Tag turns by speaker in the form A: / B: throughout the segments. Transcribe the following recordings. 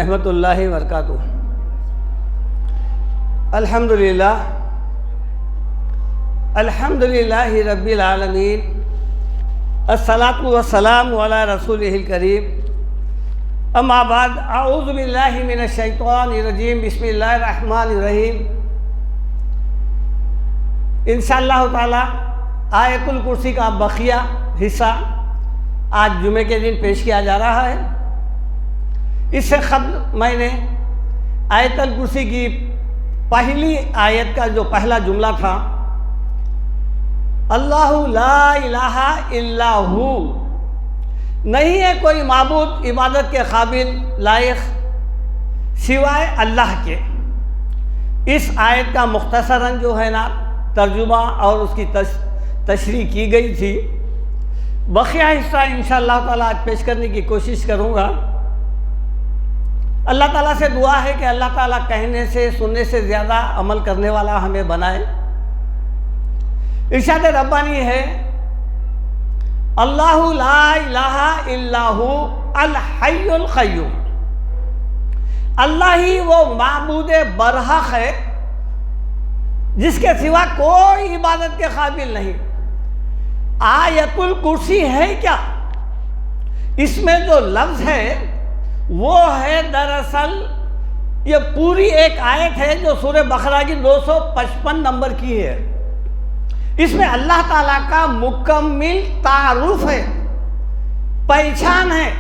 A: رحمۃ اللہ وبرکاتہ۔ الحمدللہ رب العالمین، الصلاۃ والسلام علی رسولہ الکریم، اما بعد، اعوذ باللہ من الشیطان الرجیم، بسم اللہ الرحمن الرحیم۔ انشاءاللہ تعالی آیت الکرسی کا بقیہ حصہ آج جمعے کے دن پیش کیا جا رہا ہے۔ اس سے قبل میں نے آیت الکرسی کی پہلی آیت کا جو پہلا جملہ تھا، اللہ لا الہ الا ہو، نہیں ہے کوئی معبود عبادت کے قابل لائق سوائے اللہ کے، اس آیت کا مختصراً جو ہے نا ترجمہ اور اس کی تشریح کی گئی تھی۔ بقیہ حصہ انشاءاللہ تعالیٰ آج پیش کرنے کی کوشش کروں گا۔ اللہ تعالیٰ سے دعا ہے کہ اللہ تعالیٰ کہنے سے سننے سے زیادہ عمل کرنے والا ہمیں بنائے۔ ارشاد ربانی ہے، اللہ لا الہ الا ہو الحی القیوم، اللہ ہی وہ معبود برحق ہے جس کے سوا کوئی عبادت کے قابل نہیں۔ آیت الکرسی ہے کیا؟ اس میں جو لفظ ہے وہ ہے دراصل یہ پوری ایک آیت ہے جو سورہ بقرہ کی 255 نمبر کی ہے۔ اس میں اللہ تعالیٰ کا مکمل تعارف ہے، پہچان ہے،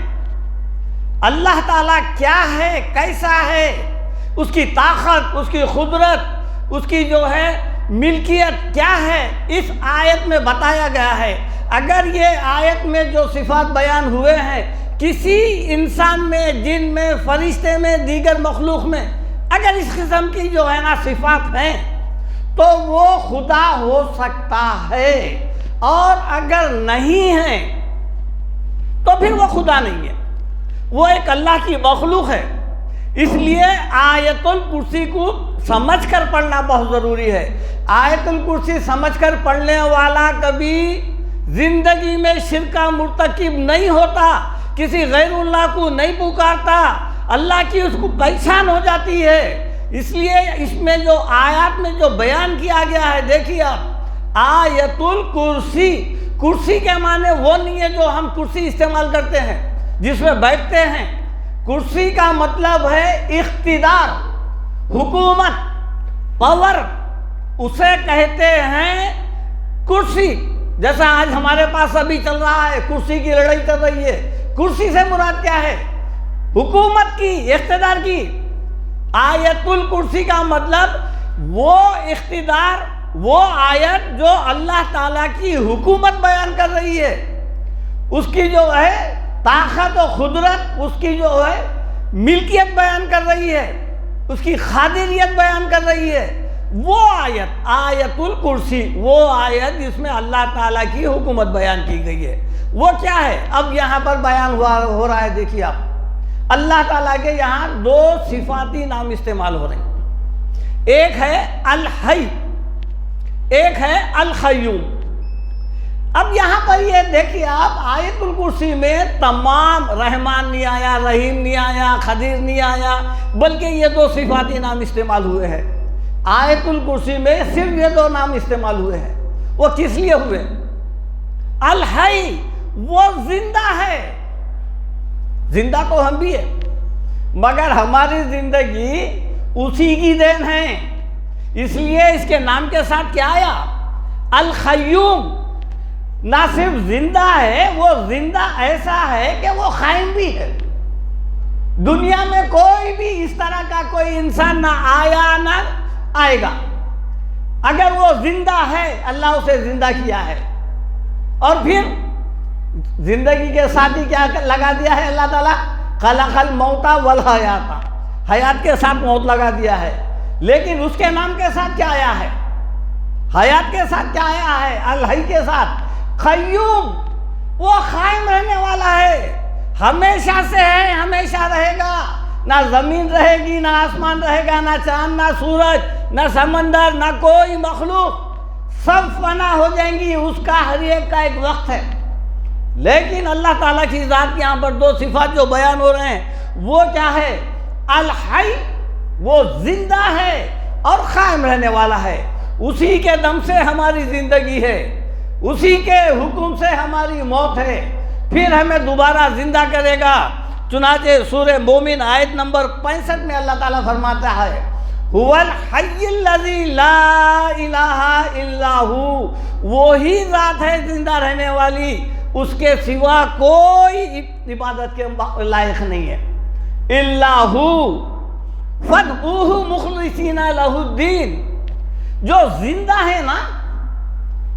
A: اللہ تعالیٰ کیا ہے، کیسا ہے، اس کی طاقت، اس کی قدرت، اس کی جو ہے ملکیت کیا ہے، اس آیت میں بتایا گیا ہے۔ اگر یہ آیت میں جو صفات بیان ہوئے ہیں کسی انسان میں، جن میں، فرشتے میں، دیگر مخلوق میں اگر اس قسم کی جو ہے نا صفات ہیں تو وہ خدا ہو سکتا ہے، اور اگر نہیں ہے تو پھر وہ خدا نہیں ہے، وہ ایک اللہ کی مخلوق ہے۔ اس لیے آیت الکرسی کو سمجھ کر پڑھنا بہت ضروری ہے۔ آیت الکرسی سمجھ کر پڑھنے والا کبھی زندگی میں شرک کا مرتکب نہیں ہوتا، کسی غیر اللہ کو نہیں پکارتا، اللہ کی اس کو پہچان ہو جاتی ہے۔ اس لیے اس میں جو آیات میں جو بیان کیا گیا ہے، دیکھیے آپ، آیت الکرسی، کرسی کے معنی وہ نہیں ہے جو ہم کرسی استعمال کرتے ہیں جس میں بیٹھتے ہیں۔ کرسی کا مطلب ہے اقتدار، حکومت، پاور، اسے کہتے ہیں کرسی۔ جیسا آج ہمارے پاس ابھی چل رہا ہے، کرسی کی لڑائی چل رہی ہے۔ کرسی سے مراد کیا ہے؟ حکومت کی، اقتدار کی۔ آیت الکرسی کا مطلب وہ اقتدار، وہ آیت جو اللہ تعالیٰ کی حکومت بیان کر رہی ہے، اس کی جو ہے طاقت و قدرت، اس کی جو ہے ملکیت بیان کر رہی ہے، اس کی قادریت بیان کر رہی ہے، وہ آیت آیت الکرسی، وہ آیت جس میں اللہ تعالیٰ کی حکومت بیان کی گئی ہے، وہ کیا ہے؟ اب یہاں پر بیان ہو رہا ہے، دیکھیے آپ، اللہ تعالیٰ کے یہاں دو صفاتی نام استعمال ہو رہے ہیں، ایک ہے الحی، ایک ہے القیوم۔ اب یہاں پر یہ دیکھیے آپ، آیت الکرسی میں تمام رحمان نہیں آیا، رحیم نہیں آیا، قدیر نہیں آیا، بلکہ یہ دو صفاتی نام استعمال ہوئے ہیں۔ آیت الکرسی میں صرف یہ دو نام استعمال ہوئے ہیں۔ وہ کس لیے ہوئے؟ الحی، وہ زندہ ہے، زندہ تو ہم بھی ہیں، مگر ہماری زندگی اسی کی دین ہے، اس لیے اس کے نام کے ساتھ کیا آیا؟ القیوم۔ نہ صرف زندہ ہے، وہ زندہ ایسا ہے کہ وہ قائم بھی ہے۔ دنیا میں کوئی بھی اس طرح کا کوئی انسان نہ آیا نہ آئے گا۔ اگر وہ زندہ ہے، اللہ اسے زندہ کیا ہے، اور پھر زندگی کے ساتھ ہی کیا لگا دیا ہے اللہ تعالیٰ؟ خلق الموت والحیات، حیات کے ساتھ موت لگا دیا ہے، لیکن اس کے نام کے ساتھ کیا آیا ہے؟ حیات کے ساتھ کیا آیا ہے؟ الحی کے ساتھ قیوم، وہ قائم رہنے والا ہے، ہمیشہ سے ہے، ہمیشہ رہے گا۔ نہ زمین رہے گی، نہ آسمان رہے گا، نہ چاند، نہ سورج، نہ سمندر، نہ کوئی مخلوق، سب فنا ہو جائیں گی، اس کا ہر ایک کا ایک وقت ہے۔ لیکن اللہ تعالیٰ کی ذات یہاں پر دو صفات جو بیان ہو رہے ہیں وہ کیا ہے؟ الحی وہ زندہ ہے اور قائم رہنے والا ہے، اسی کے دم سے ہماری زندگی ہے، اسی کے حکم سے ہماری موت ہے، پھر ہمیں دوبارہ زندہ کرے گا۔ چنانچہ سورہ مومن آیت نمبر 65 میں اللہ تعالیٰ فرماتا ہے هو الحی الذی لا الہ الا ہو، وہی ذات ہے زندہ رہنے والی، اس کے سوا کوئی عبادت کے لائق نہیں ہے۔ الا ہو فادعوہ مخلصین لہ الدین، جو زندہ ہے نا،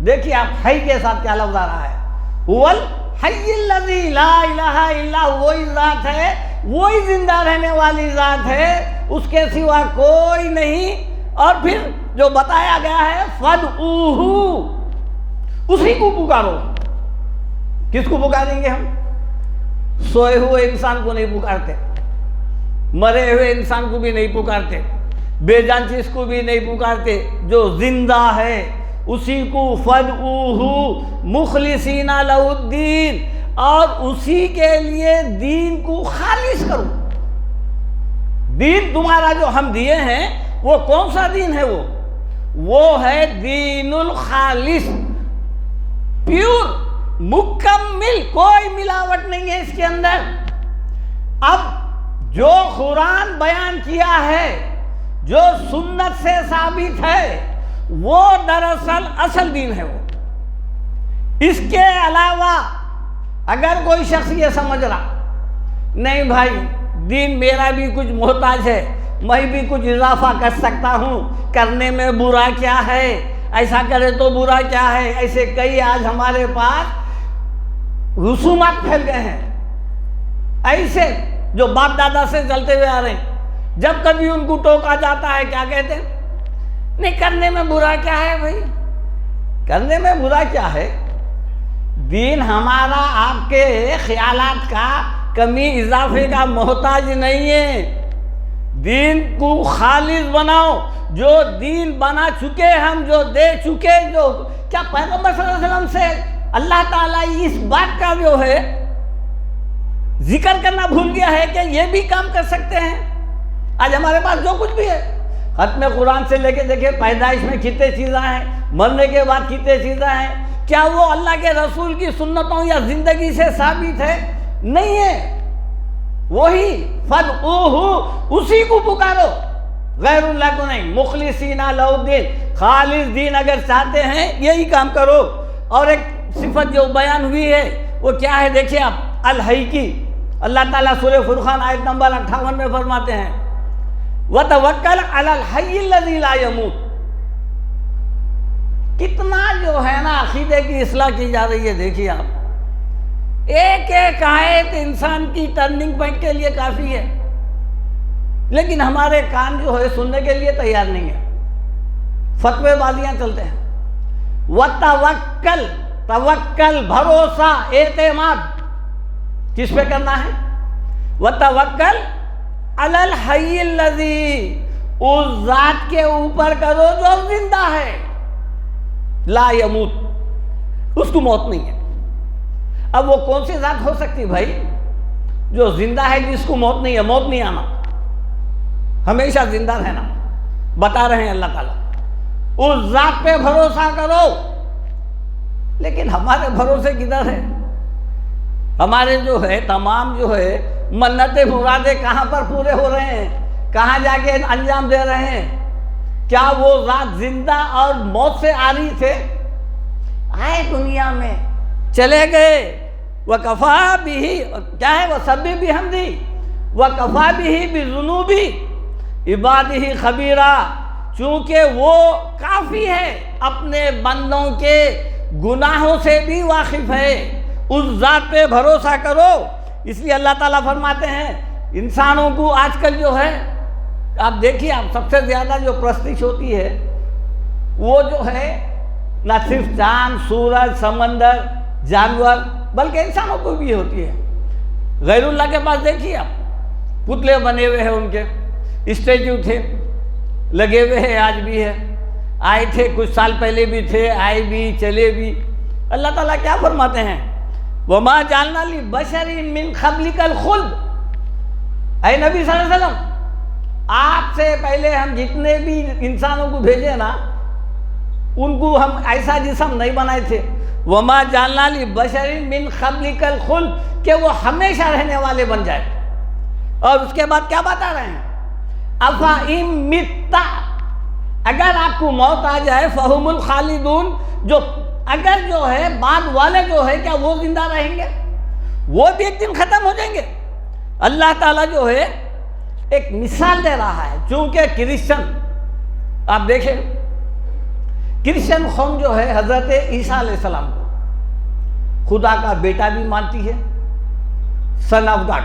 A: دیکھیے آپ حی کے ساتھ کیا لفظ آ رہا ہے، هو الحی الذی لا الہ الا ہو، وہی ذات ہے، وہی زندہ رہنے والی ذات ہے، اس کے سوا کوئی نہیں۔ اور پھر جو بتایا گیا ہے فادعوہ، اسی کو پکارو۔ کس کو پکاریں گے ہم؟ سوئے ہوئے انسان کو نہیں پکارتے، مرے ہوئے انسان کو بھی نہیں پکارتے، بے جان چیز کو بھی نہیں پکارتے، جو زندہ ہے اسی کو فادعوہ مخلصین لہ الدین، اور اسی کے لیے دین کو خالص کرو۔ دین تمہارا جو ہم دیے ہیں وہ کون سا دین ہے؟ وہ ہے دین الخالص، پیور، مکمل، کوئی ملاوٹ نہیں ہے اس کے اندر۔ اب جو قرآن بیان کیا ہے، جو سنت سے ثابت ہے، وہ دراصل اصل دین ہے۔ وہ اس کے علاوہ اگر کوئی شخص یہ سمجھ رہا نہیں بھائی دین میرا بھی کچھ محتاج ہے، میں بھی کچھ اضافہ کر سکتا ہوں، کرنے میں برا کیا ہے، ایسا کرے تو برا کیا ہے، ایسے کئی آج ہمارے پاس رسومات پھیل گئے ہیں، ایسے جو باپ دادا سے چلتے ہوئے آ رہے ہیں۔ جب کبھی ان کو ٹوکا جاتا ہے کیا کہتے ہیں؟ نہیں کرنے میں برا کیا ہے بھائی، کرنے میں برا کیا ہے؟ دین ہمارا آپ کے خیالات کا کمی اضافے کا محتاج نہیں ہے۔ دین کو خالص بناؤ، جو دین بنا چکے ہم، جو دے چکے، جو کیا پیغمبر صلی اللہ علیہ وسلم سے اللہ تعالیٰ اس بات کا جو ہے ذکر کرنا بھول گیا ہے کہ یہ بھی کام کر سکتے ہیں۔ آج ہمارے پاس جو کچھ بھی ہے، ختم قرآن سے لے کے دیکھیں پیدائش میں کتنے چیزیں ہیں، مرنے کے بعد کتنے چیزیں ہیں، کیا وہ اللہ کے رسول کی سنتوں یا زندگی سے ثابت ہے؟ نہیں ہے۔ وہی فادعوہ، اسی کو پکارو، غیر اللہ کو نہیں، مخلصین لہ الدین، خالص دین اگر چاہتے ہیں یہی کام کرو۔ اور ایک صفت جو بیان ہوئی ہے وہ کیا ہے دیکھیں آپ، الحی کی، اللہ تعالیٰ سورہ فرقان آیت نمبر 58 میں فرماتے ہیں وَتَوَكَّلْ عَلَى الْحَيِّ الَّذِي لَا يَمُوتُ۔ کتنا جو ہے نا عقیدے کی اصلاح کی جا رہی ہے، دیکھیے آپ، ایک ایک آیت انسان کی ٹرننگ پوائنٹ کے لیے کافی ہے، لیکن ہمارے کان جو ہے سننے کے لیے تیار نہیں ہے، فتوے بازیاں چلتے ہیں۔ وَتَوَكَّلْ، توکل، بھروسہ، اعتماد کس پہ کرنا ہے؟ وَتَوَكَّلْ عَلَى الْحَيِّ الَّذِي، اس ذات کے اوپر کرو جو زندہ ہے، لا یموت، اس کو موت نہیں ہے۔ اب وہ کون سی ذات ہو سکتی بھائی جو زندہ ہے جس کو موت نہیں ہے؟ موت نہیں آنا، ہمیشہ زندہ رہنا، بتا رہے ہیں اللہ تعالیٰ، اس ذات پہ بھروسہ کرو۔ لیکن ہمارے بھروسے کدھر ہے؟ ہمارے جو ہے تمام جو ہے منتیں مرادیں کہاں پر پورے ہو رہے ہیں، کہاں جا کے انجام دے رہے ہیں؟ کیا وہ ذات زندہ اور موت سے عاری تھے؟ آئے دنیا میں، چلے گئے، وَكَفَى بِهِ، کیا ہے؟ وَسَبِّحْ بِحَمْدِهِ وَكَفَى بِهِ بِذُنُوبِ عِبَادِهِ خَبِيرًا، چونکہ وہ کافی ہے، اپنے بندوں کے گناہوں سے بھی واقف ہے، اس ذات پہ بھروسہ کرو۔ اس لیے اللہ تعالیٰ فرماتے ہیں انسانوں کو آج کل جو ہے، آپ دیکھیے آپ سب سے زیادہ جو پرستش ہوتی ہے وہ جو ہے نہ صرف چاند، سورج، سمندر، جانور، بلکہ انسانوں کو بھی ہوتی ہے۔ غیر اللہ کے پاس دیکھیے آپ، پتلے بنے ہوئے ہیں، ان کے اسٹیچو تھے، لگے ہوئے ہیں، آج بھی ہے، آئے تھے کچھ سال پہلے بھی تھے، آئے بھی چلے بھی۔ اللہ تعالیٰ کیا فرماتے ہیں؟ وَمَا جَعَلْنَا لِبَشَرٍ مِّن قَبْلِكَ الْخُلْدَ، اے نبی صلی اللہ علیہ وسلم آپ سے پہلے ہم جتنے بھی انسانوں کو بھیجے نا ان کو ہم ایسا جسم نہیں بنائے تھے. وما جعلنا لبشر من قبلک الخلد کہ وہ ہمیشہ رہنے والے بن جائے. اور اس کے بعد کیا بتا رہے ہیں؟ افَإِن مِتَّ اگر آپ کو موت آ جائے فَهُمُ الْخَالِدُونَ جو اگر جو ہے بعد والے جو ہے کیا وہ زندہ رہیں گے؟ وہ بھی ایک دن ختم ہو جائیں گے. اللہ تعالیٰ جو ہے ایک مثال دے رہا ہے. چونکہ کرسچن آپ دیکھیں کرسچن قوم جو ہے حضرت عیسیٰ علیہ السلام کو خدا کا بیٹا بھی مانتی ہے, سن آف گاڈ,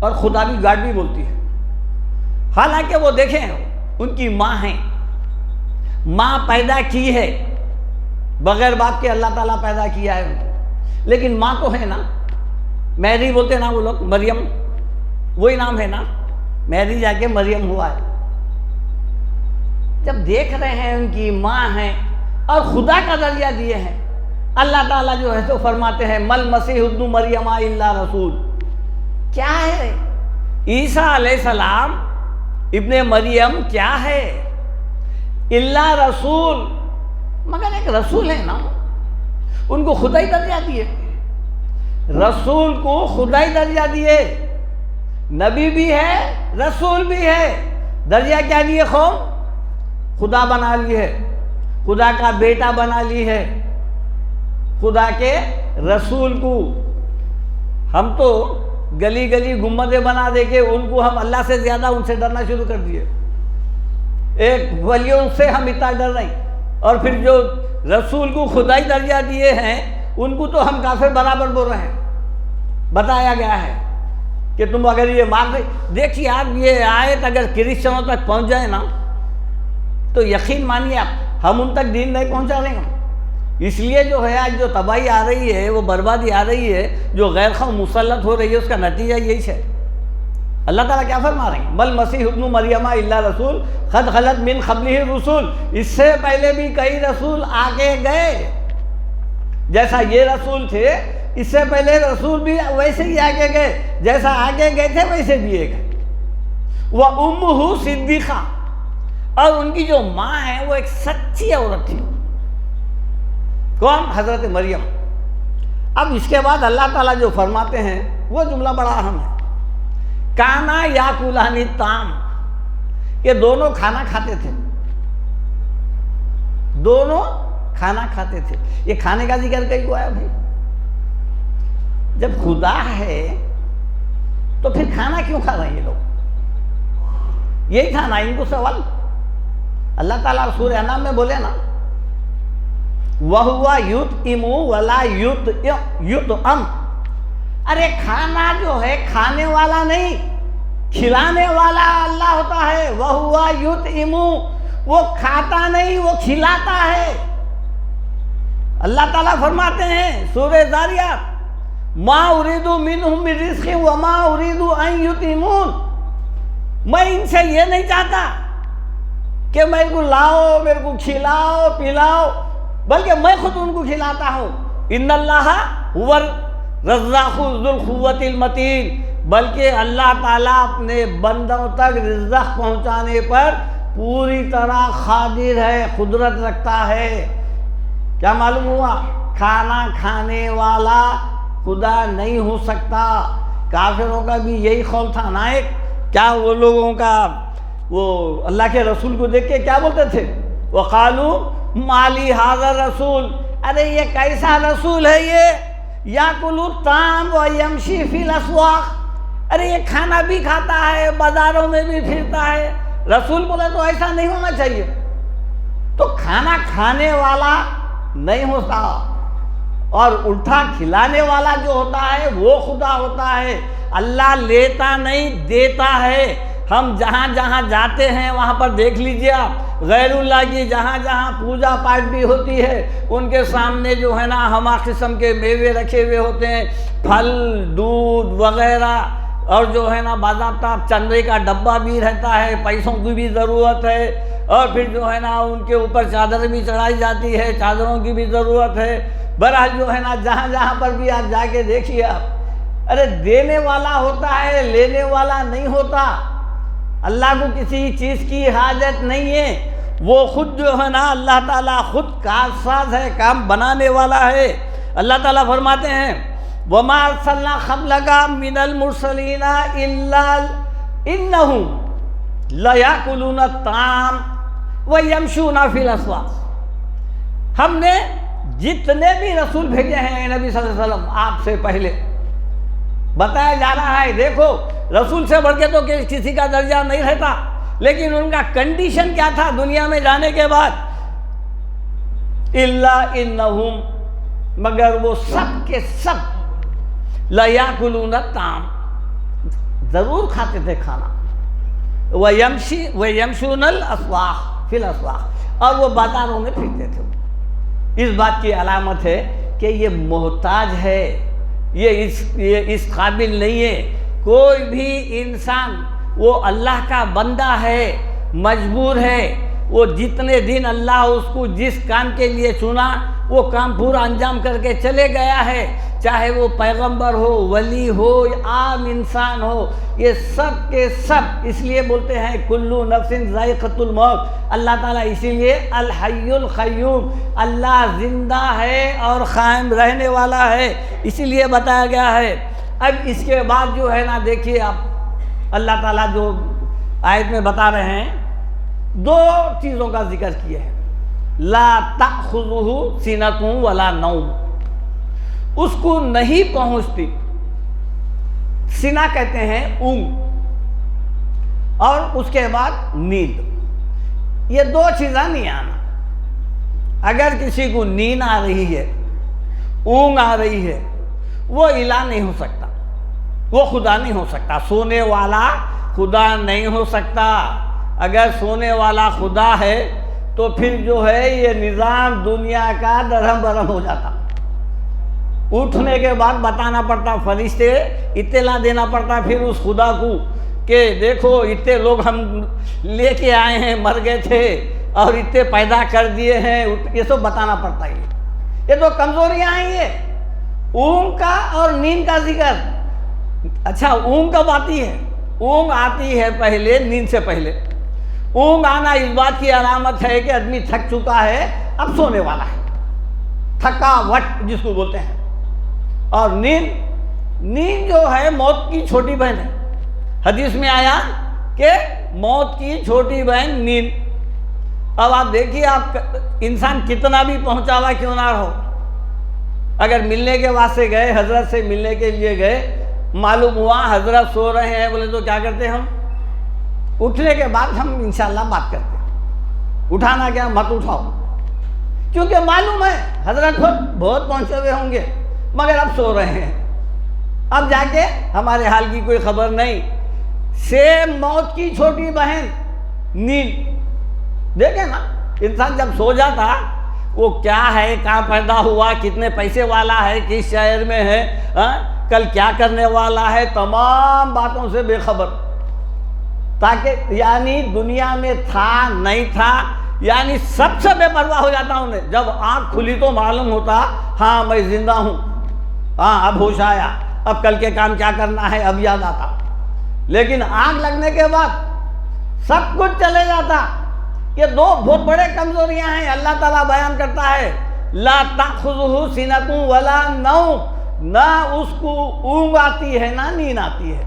A: اور خدا بھی گاڈ بھی بولتی ہے. حالانکہ وہ دیکھیں ان کی ماں ہیں, ماں پیدا کی ہے, بغیر باپ کے اللہ تعالیٰ پیدا کیا ہے ان کو, لیکن ماں تو ہے نا. میری بولتے نا وہ لوگ, مریم وہی نام ہے نا, میری جا کے مریم ہوا ہے. جب دیکھ رہے ہیں ان کی ماں ہیں اور خدا کا درجہ دیے ہیں, اللہ تعالیٰ جو ہے تو فرماتے ہیں مل مسیح ابن مریم الا رسول. کیا ہے عیسیٰ علیہ السلام ابن مریم کیا ہے؟ الا رسول, مگر ایک رسول ہے نا. ان کو خدا ہی درجہ دیے, رسول کو خدا ہی درجہ دیے. نبی بھی ہے رسول بھی ہے, درجہ کیا دیے؟ قوم خدا بنا لی ہے, خدا کا بیٹا بنا لی ہے, خدا کے رسول کو. ہم تو گلی گلی گنبدیں بنا دے کے ان کو ہم اللہ سے زیادہ ان سے ڈرنا شروع کر دیے. ایک ولیوں سے ہم اتنا ڈر رہے ہیں, اور پھر جو رسول کو خدا ہی درجہ دیے ہیں ان کو تو ہم کافر برابر بول رہے ہیں. بتایا گیا ہے کہ تم اگر یہ مان رہے, دیکھیے آپ یہ آیت اگر کرسچنوں تک پہنچ جائے نا تو یقین مانیے آپ ہم ان تک دین نہیں پہنچا رہے ہیں. اس لیے جو ہے آج جو تباہی آ رہی ہے, وہ بربادی آ رہی ہے, جو غیر قوم مسلط ہو رہی ہے, اس کا نتیجہ یہی ہے. اللہ تعالیٰ کیا فرما رہے ہیں؟ بل مسیح ابن مریم الا رسول قد خلت من قبلہ الرسل, اس سے پہلے بھی کئی رسول آگے گئے. جیسا یہ رسول تھے اس سے پہلے رسول بھی ویسے ہی آگے گئے, جیسا آگے گئے تھے ویسے بھی گئے. وَأُمُّهُ صِدِّقَةٌ, اور ان کی جو ماں ہے وہ ایک سچی عورت تھی. کون؟ حضرت مریم. اب اس کے بعد اللہ تعالیٰ جو فرماتے ہیں وہ جملہ بڑا اہم ہے. کانا یاکلان الطعام, یہ دونوں کھانا کھاتے تھے, دونوں کھانا کھاتے تھے. یہ کھانے کا ذکر کہیں کو آیا بھائی؟ جب خدا ہے تو پھر کھانا کیوں کھا رہے ہیں یہ لوگ؟ یہی تھا نا ان کو سوال. اللہ تعالیٰ سورہ انعام میں بولے نا وَهُوَ يُطْعِمُ وَلَا يُطْعَمُ, ارے کھانا جو ہے کھانے والا نہیں, کھلانے والا اللہ ہوتا ہے. وَهُوَ يُطْعِمُ, وہ کھاتا نہیں وہ کھلاتا ہے. اللہ تعالیٰ فرماتے ہیں سورہ ذاریات مَا أُرِيدُ مِنْهُمْ مِنْ رِزْقٍ وَمَا أُرِيدُ أَنْ يُطْعِمُونَ, میں ان سے یہ نہیں چاہتا کہ میرے کو لاؤ, میرے کو کھلاؤ پلاؤ, بلکہ میں خود ان کو کھلاتا ہوں. ان اللہ هو الرزاق ذو القوة المتین, بلکہ اللہ تعالیٰ اپنے بندوں تک رزق پہنچانے پر پوری طرح قادر ہے, قدرت رکھتا ہے. کیا معلوم ہوا؟ کھانا کھانے والا خدا نہیں ہو سکتا. کافروں کا بھی یہی قول تھا نا. ایک کیا وہ لوگوں کا وہ اللہ کے رسول کو دیکھ کے کیا بولتے تھے؟ وَقَالُوا مَا لِي هَذَا الرَّسُولُ, ارے یہ کیسا رسول ہے یہ, یَأْكُلُ الطَّعَامَ وَيَمْشِي فِي الْأَسْوَاقِ, ارے یہ کھانا بھی کھاتا ہے بازاروں میں بھی پھرتا ہے. رسول بولے تو ایسا نہیں ہونا چاہیے. تو کھانا کھانے والا نہیں ہوتا, اور الٹا کھلانے والا جو ہوتا ہے وہ خدا ہوتا ہے. اللہ لیتا نہیں دیتا ہے. ہم جہاں جہاں جاتے ہیں وہاں پر دیکھ لیجئے آپ, غیر اللہ کی جہاں جہاں پوجا پاٹ بھی ہوتی ہے ان کے سامنے جو ہے نا ہما قسم کے میوے رکھے ہوئے ہوتے ہیں, پھل دودھ وغیرہ, اور جو ہے نا باضابطہ چندے کا ڈبہ بھی رہتا ہے, پیسوں کی بھی ضرورت ہے, اور پھر جو ہے نا ان کے اوپر چادر بھی چڑھائی جاتی ہے, چادروں کی بھی ضرورت ہے. بہرحال جو ہے نا جہاں جہاں پر بھی آپ جا کے دیکھیے آپ, ارے دینے والا ہوتا ہے لینے والا نہیں ہوتا. اللہ کو کسی چیز کی حاجت نہیں ہے، وہ خود جو ہے نا اللہ تعالیٰ خود کارساز ہے، کام بنانے والا ہے۔ اللہ تعالیٰ فرماتے ہیں وَمَا أَرْسَلْنَا قَبْلَكَ مِنَ الْمُرْسَلِينَ إِلَّا إِنَّهُمْ لَيَأْكُلُونَ الطَّعَامَ وَيَمْشُونَ فِي الْأَسْوَاقِ، ہم نے جتنے بھی رسول بھیجے ہیں نبی صلی اللہ علیہ وسلم آپ سے پہلے، بتایا جا رہا ہے دیکھو رسول سے بڑھ کے تو کسی کا درجہ نہیں رہتا، لیکن ان کا کنڈیشن کیا تھا دنیا میں جانے کے بعد؟ الا انہم، مگر وہ سب کے سب لیاکلون الطعام، ضرور کھاتے تھے کھانا، ویمشون الاسواق فی الاسواق، اور وہ بازاروں میں پھرتے تھے۔ اس بات کی علامت ہے کہ یہ محتاج ہے، یہ اس قابل نہیں ہے۔ کوئی بھی انسان وہ اللہ کا بندہ ہے، مجبور ہے، وہ جتنے دن اللہ اس کو جس کام کے لیے چنا وہ کام پورا انجام کر کے چلے گیا ہے، چاہے وہ پیغمبر ہو، ولی ہو، عام انسان ہو، یہ سب کے سب۔ اس لیے بولتے ہیں کلو نفس ذائقۃ الموت، اللہ تعالیٰ اسی لیے الحی القیوم، اللہ زندہ ہے اور قائم رہنے والا ہے، اسی لیے بتایا گیا ہے۔ اب اس کے بعد جو ہے نا دیکھیے اب اللہ تعالیٰ جو آیت میں بتا رہے ہیں، دو چیزوں کا ذکر کیے ہیں، لا تأخذہ سنۃ ولا نوم، اس کو نہیں پہنچتی، سینہ کہتے ہیں اونگ، اور اس کے بعد نیند، یہ دو چیزیں نہیں آنا۔ اگر کسی کو نیند آ رہی ہے، اونگ آ رہی ہے، وہ الہ نہیں ہو سکتا، وہ خدا نہیں ہو سکتا، سونے والا خدا نہیں ہو سکتا۔ اگر سونے والا خدا ہے تو پھر جو ہے یہ نظام دنیا کا درہم برہم ہو جاتا، اٹھنے کے بعد بتانا پڑتا، فرشتے اطلاع دینا پڑتا پھر اس خدا کو کہ دیکھو اتنے لوگ ہم لے کے آئے ہیں، مر گئے تھے اور اتنے پیدا کر دیے ہیں، یہ سب بتانا پڑتا ہے۔ یہ تو کمزوریاں ہیں، یہ اونگ کا اور نیند کا ذکر۔ اچھا اونگ کب آتی ہے؟ اونگ آتی ہے پہلے، نیند سے پہلے۔ اونگ آنا اس بات کی علامت ہے کہ آدمی تھک چکا ہے، اب سونے والا ہے، تھکاوٹ جس کو بولتے ہیں۔ اور نیند جو ہے موت کی چھوٹی بہن ہے، حدیث میں آیا کہ موت کی چھوٹی بہن نیند۔ اب آپ دیکھیے، آپ انسان کتنا بھی پہنچا ہوا کیوں نہ ہو، اگر ملنے کے واسطے گئے، حضرت سے ملنے کے لیے گئے، معلوم ہوا حضرت سو رہے ہیں، بولے تو کیا کرتے ہم؟ اٹھنے کے بعد ہم انشاءاللہ بات کرتے ہیں، اٹھانا کیا، مت اٹھاؤ، کیونکہ معلوم ہے حضرت بہت پہنچے ہوئے ہوں گے مگر اب سو رہے ہیں، اب جا کے ہمارے حال کی کوئی خبر نہیں۔ سیم موت کی چھوٹی بہن نیند۔ دیکھیں نا، انسان جب سو جاتا وہ کیا ہے، کہاں پیدا ہوا، کتنے پیسے والا ہے، کس شہر میں ہے، کل کیا کرنے والا ہے، تمام باتوں سے بے خبر، تاکہ یعنی دنیا میں تھا نہیں تھا، یعنی سب سے بے پرواہ ہو جاتا ہوں۔ جب آنکھ کھلی تو معلوم ہوتا ہاں میں زندہ ہوں، ہاں اب ہوش آیا، اب کل کے کام کیا کرنا ہے اب یاد آتا۔ لیکن آگ لگنے کے بعد سب کچھ چلے جاتا۔ یہ دو بہت بڑے کمزوریاں ہیں، اللہ تعالیٰ بیان کرتا ہے لا تأخذہ سنۃ ولا نوم، نہ اس کو اونگ آتی ہے نہ نیند آتی ہے۔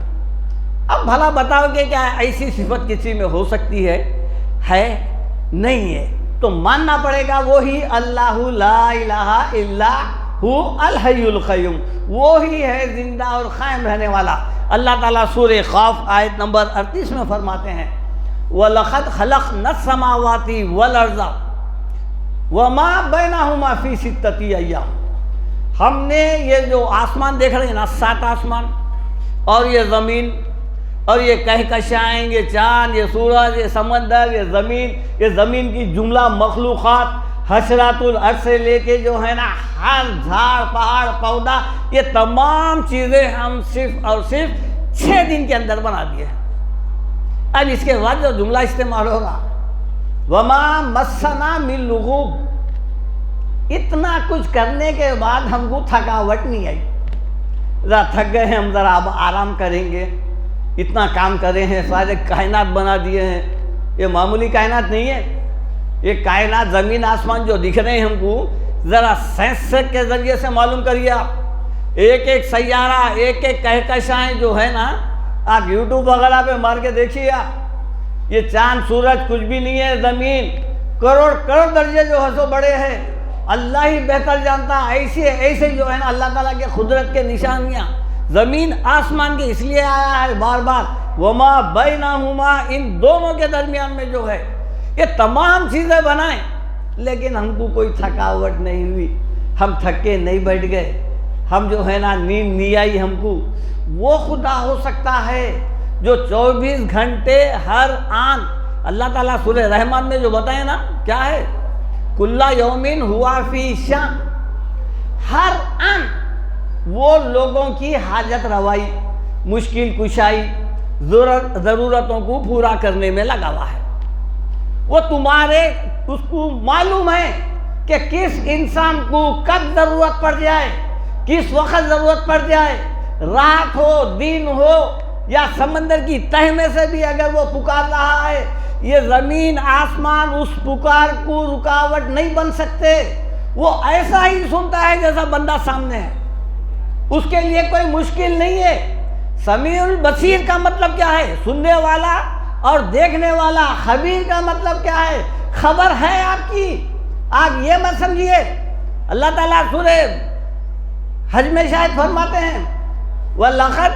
A: اب بھلا بتاؤ کہ کیا ایسی صفت کسی میں ہو سکتی ہے؟ نہیں ہے، تو ماننا پڑے گا وہی اللہ لا الہ الا ہو الحی القیوم، وہی ہے زندہ اور قائم رہنے والا۔ اللہ تعالیٰ سورہ قاف آیت نمبر 38 میں فرماتے ہیں وَلَقَدْ خَلَقْنَا السَّمَاوَاتِ وَالْأَرْضَ وَمَا بَيْنَهُمَا فِي سِتَّةِ أَيَّامٍ، ہم نے یہ جو آسمان دیکھ رہے ہیں نا، 7 آسمان، اور یہ زمین، اور یہ کہکشائیں، یہ چاند، یہ سورج، یہ سمندر، یہ زمین کی جملہ مخلوقات، حشرات الارض سے لے کے جو ہے نا ہر جھاڑ پہاڑ پودا، یہ تمام چیزیں ہم صرف اور صرف 6 دن کے اندر بنا دیے ہیں۔ اب اس کے بعد جو جملہ استعمال ہوگا وَمَا مَسَّنَا مِن لُغُوبٍ، اتنا کچھ کرنے کے بعد ہم کو تھکاوٹ نہیں آئی، ذرا تھک گئے ہیں ہم، ذرا اب آرام کریں گے، اتنا کام کرے ہیں، سارے کائنات بنا دیے ہیں. یہ معمولی کائنات نہیں ہے. یہ کائنات زمین آسمان جو دکھ رہے ہیں ہم کو، ذرا سائنس کے ذریعے سے معلوم کریے آپ. ایک ایک سیارہ، ایک ایک کہکشائیں جو ہے نا، آپ یوٹیوب وغیرہ پہ مار کے دیکھیے آپ. یہ چاند سورج کچھ بھی نہیں ہے، زمین کروڑ کروڑ درجے جو ہے سو بڑے ہیں. اللہ ہی بہتر جانتا. ایسے ایسے جو ہے نا اللہ تعالیٰ کے قدرت کے نشانیاں زمین آسمان کے اس لیے آیا ہے بار بار، وما بینہما، ان دونوں کے درمیان میں جو ہے یہ تمام چیزیں بنائیں. لیکن ہم کو کوئی تھکاوٹ نہیں ہوئی، ہم تھکے نہیں بیٹھ گئے، ہم جو ہے نا نیند نہیں آئی ہم کو. وہ خدا ہو سکتا ہے جو 24 گھنٹے ہر آن، اللہ تعالیٰ سورہ رحمان میں جو بتائے نا کیا ہے، کل یومن ہوا فی شان، ہر آن وہ لوگوں کی حاجت روائی، مشکل کشائی، ضرورتوں کو پورا کرنے میں لگا ہوا ہے. وہ تمہارے اس کو معلوم ہے کہ کس انسان کو کب ضرورت پڑ جائے، کس وقت ضرورت پڑ جائے، رات ہو دن ہو یا سمندر کی تہ میں سے بھی اگر وہ پکار رہا ہے، یہ زمین آسمان اس پکار کو رکاوٹ نہیں بن سکتے. وہ ایسا ہی سنتا ہے جیسا بندہ سامنے ہے، اس کے لیے کوئی مشکل نہیں ہے. سمیع البصیر کا مطلب کیا ہے؟ سننے والا اور دیکھنے والا. خبیر کا مطلب کیا ہے؟ خبر ہے آپ کی. آپ یہ مت سمجھیے، اللہ تعالیٰ سورہ حج میں شاید فرماتے ہیں وَلَقَدْ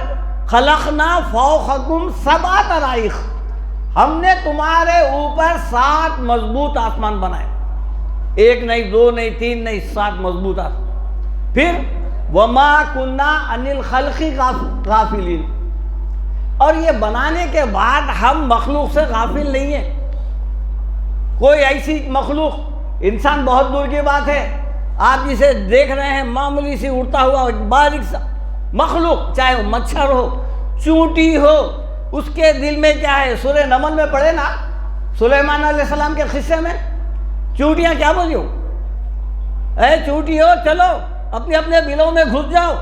A: خَلَقْنَا فَوْقَكُمْ سَبْعَ طَرَائِقَ، ہم نے تمہارے اوپر 7 مضبوط آسمان بنائے. ایک نہیں، دو نہیں، تین نہیں، 7 مضبوط آسمان. پھر وَمَا كُنَّا عَنِ الْخَلْقِ غَافِلِينَ، اور یہ بنانے کے بعد ہم مخلوق سے غافل نہیں ہیں. کوئی ایسی مخلوق، انسان بہت دور کی بات ہے، آپ جسے دیکھ رہے ہیں معمولی سی اڑتا ہوا باریک سا مخلوق، چاہے وہ مچھر ہو، چونٹی ہو، اس کے دل میں کیا ہے؟ سورہ نمل میں پڑھے نا سلیمان علیہ السلام کے قصے میں، چونٹیاں کیا بولی ہو، اے چونٹی ہو چلو اپنے اپنے بلوں میں گھس جاؤ،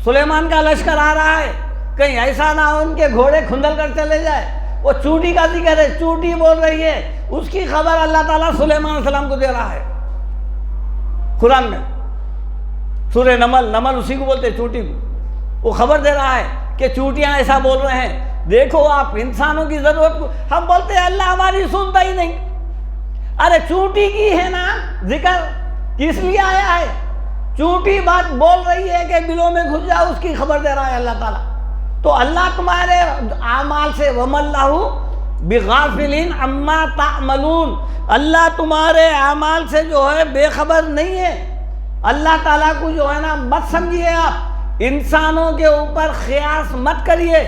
A: سلیمان کا لشکر آ رہا ہے، کہیں ایسا نہ ہو ان کے گھوڑے کھندل کر چلے جائے. وہ چونٹی کا ذکر ہے، چونٹی بول رہی ہے، اس کی خبر اللہ تعالیٰ سلیمان علیہ السلام کو دے رہا ہے قرآن میں. سورہ نمل اسی کو بولتے ہیں، چونٹی کو. وہ خبر دے رہا ہے کہ چونٹیاں ایسا بول رہے ہیں، دیکھو آپ انسانوں کی ضرورت کو. ہم بولتے ہیں اللہ ہماری سنتا ہی نہیں. ارے چونٹی کی ہے نا ذکر، کس لیے آیا ہے؟ چونٹی بات بول رہی ہے کہ بلوں میں گھس جاؤ، اس کی خبر دے رہا ہے اللہ تعالیٰ. تو اللہ تمہارے اعمال سے وَمَا اللَّهُ بِغَافِلٍ عَمَّا تَعْمَلُونَ، اللہ تمہارے اعمال سے جو ہے بے خبر نہیں ہے. اللہ تعالیٰ کو جو ہے نا مت سمجھیے آپ، انسانوں کے اوپر قیاس مت کریے.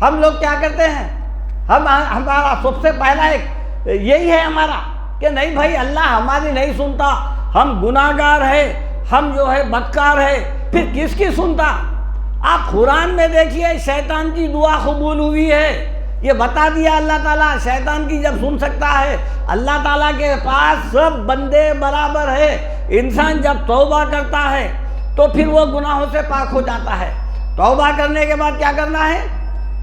A: ہم لوگ کیا کرتے ہیں، ہمارا سب سے پہلا ایک یہی ہے ہمارا کہ نہیں بھائی اللہ ہماری نہیں سنتا، ہم گناہگار ہیں، ہم جو ہے بدکار ہیں، پھر کس کی سنتا؟ آپ قرآن میں دیکھیے شیطان کی دعا قبول ہوئی ہے، یہ بتا دیا اللہ تعالیٰ. شیطان کی جب سن سکتا ہے، اللہ تعالیٰ کے پاس سب بندے برابر ہے. انسان جب توبہ کرتا ہے تو پھر وہ گناہوں سے پاک ہو جاتا ہے. توبہ کرنے کے بعد کیا کرنا ہے؟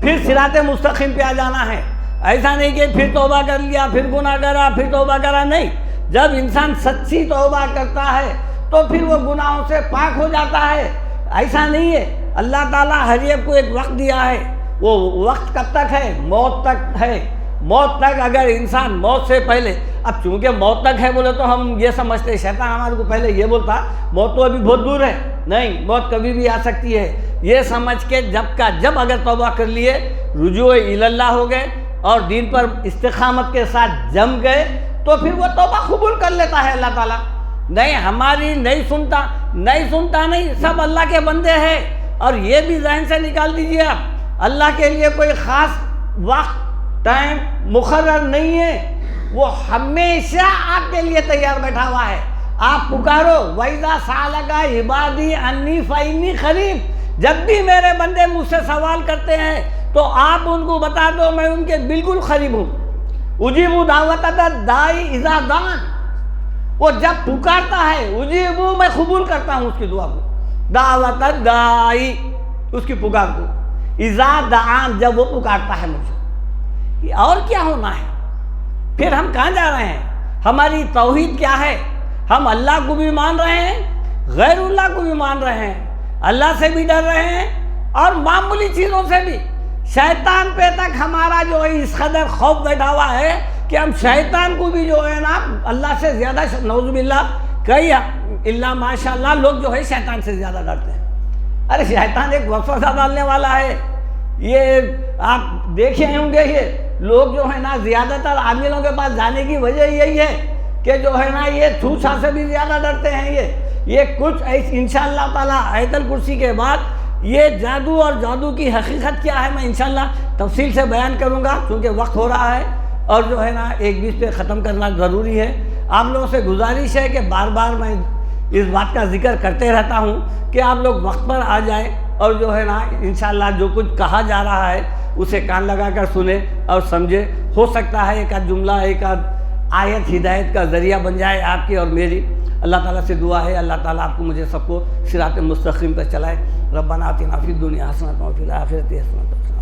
A: پھر صراط مستقیم پہ آ جانا ہے. ایسا نہیں کہ پھر توبہ کر لیا، پھر گناہ کرا، پھر توبہ کرا، نہیں. جب انسان سچی توبہ کرتا ہے تو پھر وہ گناہوں سے پاک ہو جاتا ہے. ایسا نہیں ہے. اللہ تعالیٰ ہر ایک کو ایک وقت دیا ہے. وہ وقت کب تک ہے؟ موت تک ہے. موت تک اگر انسان موت سے پہلے، اب چونکہ موت تک ہے بولے تو ہم یہ سمجھتے ہیں شیطان ہمارے کو پہلے یہ بولتا موت تو ابھی بہت دور ہے. نہیں، موت کبھی بھی آ سکتی ہے. یہ سمجھ کے جب اگر توبہ کر لیے، رجوع اللہ ہو گئے اور دین پر استقامت کے ساتھ جم گئے تو پھر وہ توبہ قبول کر لیتا ہے اللہ تعالیٰ. نہیں، ہماری نہیں سنتا نہیں، سب اللہ کے بندے ہیں. اور یہ بھی ذہن سے نکال دیجئے آپ، اللہ کے لیے کوئی خاص وقت ٹائم مقرر نہیں ہے. وہ ہمیشہ آپ کے لیے تیار بیٹھا ہوا ہے. آپ پکارو، وَإِذَا سَأَلَكَ عِبَادِي عَنِّي فَإِنِّي قَرِيبٌ، جب بھی میرے بندے مجھ سے سوال کرتے ہیں تو آپ ان کو بتا دو میں ان کے بالکل قریب ہوں. اجیبو دعوت الداعی اذا دعان، وہ جب پکارتا ہے اجیبو، میں قبول کرتا ہوں اس کی دعا کو. دعوت الداعی، اس کی پکار کو. اذا دعان، جب وہ پکارتا ہے مجھے۔ اور کیا ہونا ہے؟ پھر ہم کہاں جا رہے ہیں؟ ہماری توحید کیا ہے؟ ہم اللہ کو بھی مان رہے ہیں، غیر اللہ کو بھی مان رہے ہیں، اللہ سے بھی ڈر رہے ہیں اور معمولی چیزوں سے بھی۔ شیطان پہ تک ہمارا جو ہے اس قدر خوف بیٹھا ہوا ہے کہ ہم شیطان کو بھی جو ہے نا اللہ سے زیادہ، نعوذ باللہ، کئی اللہ ماشاء اللہ لوگ جو ہے شیطان سے زیادہ ڈرتے ہیں۔ ارے شیطان ایک وسوسہ ڈالنے والا ہے، یہ آپ دیکھے ہوں گے، یہ لوگ جو ہے نا زیادہ تر عاملوں کے پاس جانے کی وجہ یہی ہے کہ جو ہے نا یہ چھوچھا سے بھی زیادہ ڈرتے ہیں۔ یہ کچھ انشاءاللہ تعالیٰ آیت الکرسی کے بعد یہ جادو اور جادو کی حقیقت کیا ہے میں انشاءاللہ تفصیل سے بیان کروں گا، کیونکہ وقت ہو رہا ہے اور جو ہے نا ایک بیچ پہ ختم کرنا ضروری ہے۔ آپ لوگوں سے گزارش ہے کہ بار بار میں اس بات کا ذکر کرتے رہتا ہوں کہ آپ لوگ وقت پر آ جائیں اور جو ہے نا انشاءاللہ جو کچھ کہا جا رہا ہے اسے کان لگا کر سنیں اور سمجھیں۔ ہو سکتا ہے ایک آدھ جملہ، ایک آدھ آیت ہدایت کا ذریعہ بن جائے آپ کی اور میری۔ اللہ تعالیٰ سے دعا ہے اللہ تعالیٰ آپ کو مجھے سب کو صراط مستقیم پر چلائے۔ ربنا آتنا فی الدنیا حسنۃ وفی الآخرۃ حسنۃ